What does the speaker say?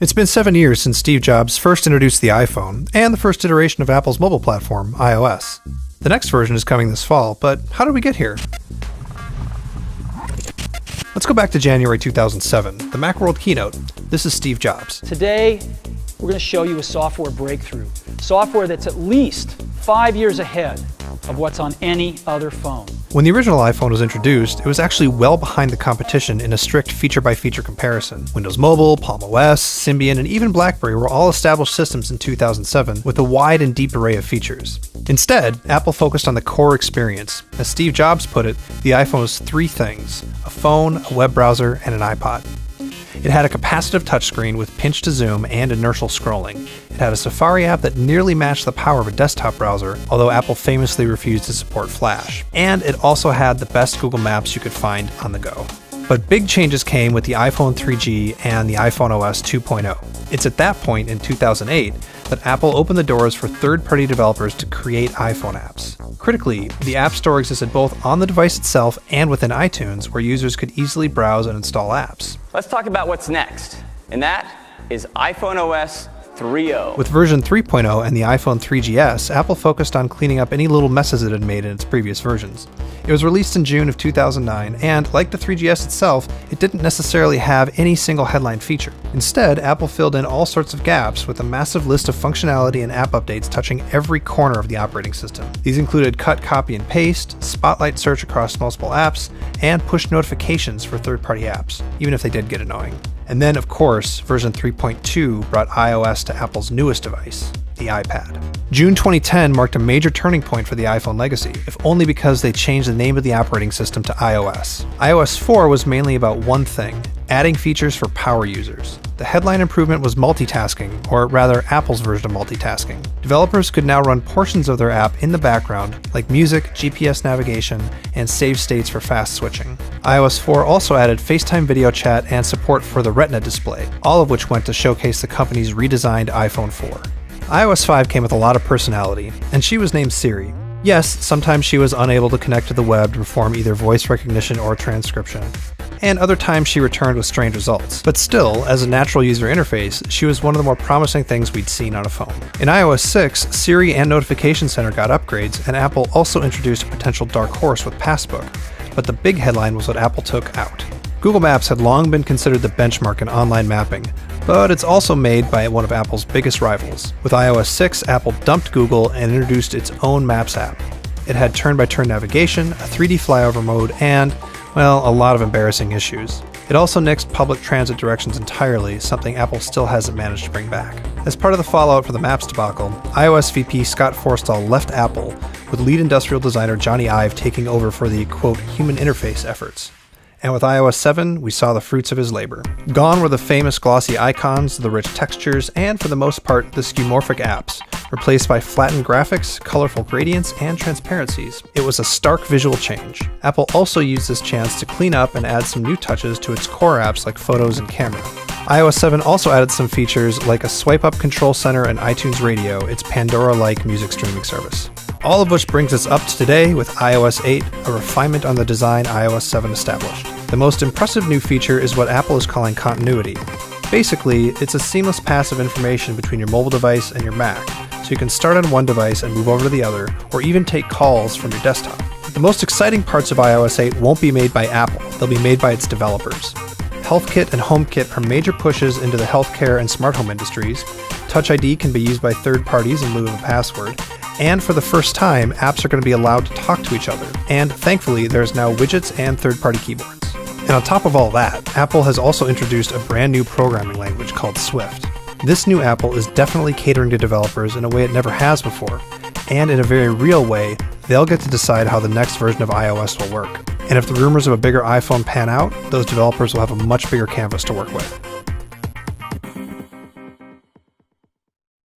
It's been 7 years since Steve Jobs first introduced the iPhone and the first iteration of Apple's mobile platform, iOS. The next version is coming this fall, but how did we get here? Let's go back to January 2007, the Macworld keynote. This is Steve Jobs. Today, we're going to show you a software breakthrough. Software that's at least 5 years ahead of what's on any other phone. When the original iPhone was introduced, it was actually well behind the competition in a strict feature-by-feature comparison. Windows Mobile, Palm OS, Symbian, and even BlackBerry were all established systems in 2007 with a wide and deep array of features. Instead, Apple focused on the core experience. As Steve Jobs put it, the iPhone was three things: a phone, a web browser, and an iPod. It had a capacitive touchscreen with pinch to zoom and inertial scrolling. It had a Safari app that nearly matched the power of a desktop browser, although Apple famously refused to support Flash. And it also had the best Google Maps you could find on the go. But big changes came with the iPhone 3G and the iPhone OS 2.0. It's at that point in 2008 that Apple opened the doors for third-party developers to create iPhone apps. Critically, the App Store existed both on the device itself and within iTunes, where users could easily browse and install apps. Let's talk about what's next, and that is iPhone OS 3.0. With version 3.0 and the iPhone 3GS, Apple focused on cleaning up any little messes it had made in its previous versions. It was released in June of 2009, and like the 3GS itself, it didn't necessarily have any single headline feature. Instead, Apple filled in all sorts of gaps with a massive list of functionality and app updates touching every corner of the operating system. These included cut, copy, and paste, spotlight search across multiple apps, and push notifications for third-party apps, even if they did get annoying. And then, of course, version 3.2 brought iOS to Apple's newest device, the iPad. June 2010 marked a major turning point for the iPhone legacy, if only because they changed the name of the operating system to iOS. iOS 4 was mainly about one thing: adding features for power users. The headline improvement was multitasking, or rather Apple's version of multitasking. Developers could now run portions of their app in the background, like music, GPS navigation, and save states for fast switching. iOS 4 also added FaceTime video chat and support for the Retina display, all of which went to showcase the company's redesigned iPhone 4. iOS 5 came with a lot of personality, and she was named Siri. Yes, sometimes she was unable to connect to the web to perform either voice recognition or transcription, and other times she returned with strange results. But still, as a natural user interface, she was one of the more promising things we'd seen on a phone. In iOS 6, Siri and Notification Center got upgrades, and Apple also introduced a potential dark horse with Passbook. But the big headline was what Apple took out. Google Maps had long been considered the benchmark in online mapping, but it's also made by one of Apple's biggest rivals. With iOS 6, Apple dumped Google and introduced its own Maps app. It had turn-by-turn navigation, a 3D flyover mode, and, well, a lot of embarrassing issues. It also nixed public transit directions entirely, something Apple still hasn't managed to bring back. As part of the fallout for the Maps debacle, iOS VP Scott Forstall left Apple, with lead industrial designer Johnny Ive taking over for the, quote, human interface efforts. And with iOS 7, we saw the fruits of his labor. Gone were the famous glossy icons, the rich textures, and for the most part, the skeuomorphic apps, replaced by flattened graphics, colorful gradients, and transparencies. It was a stark visual change. Apple also used this chance to clean up and add some new touches to its core apps like Photos and Camera. iOS 7 also added some features like a swipe-up control center and iTunes Radio, its Pandora-like music streaming service. All of which brings us up to today with iOS 8, a refinement on the design iOS 7 established. The most impressive new feature is what Apple is calling continuity. Basically, it's a seamless pass of information between your mobile device and your Mac, so you can start on one device and move over to the other, or even take calls from your desktop. The most exciting parts of iOS 8 won't be made by Apple, they'll be made by its developers. HealthKit and HomeKit are major pushes into the healthcare and smart home industries. Touch ID can be used by third parties in lieu of a password. And for the first time, apps are going to be allowed to talk to each other. And thankfully, there's now widgets and third-party keyboards. And on top of all that, Apple has also introduced a brand new programming language called Swift. This new Apple is definitely catering to developers in a way it never has before. And in a very real way, they'll get to decide how the next version of iOS will work. And if the rumors of a bigger iPhone pan out, those developers will have a much bigger canvas to work with.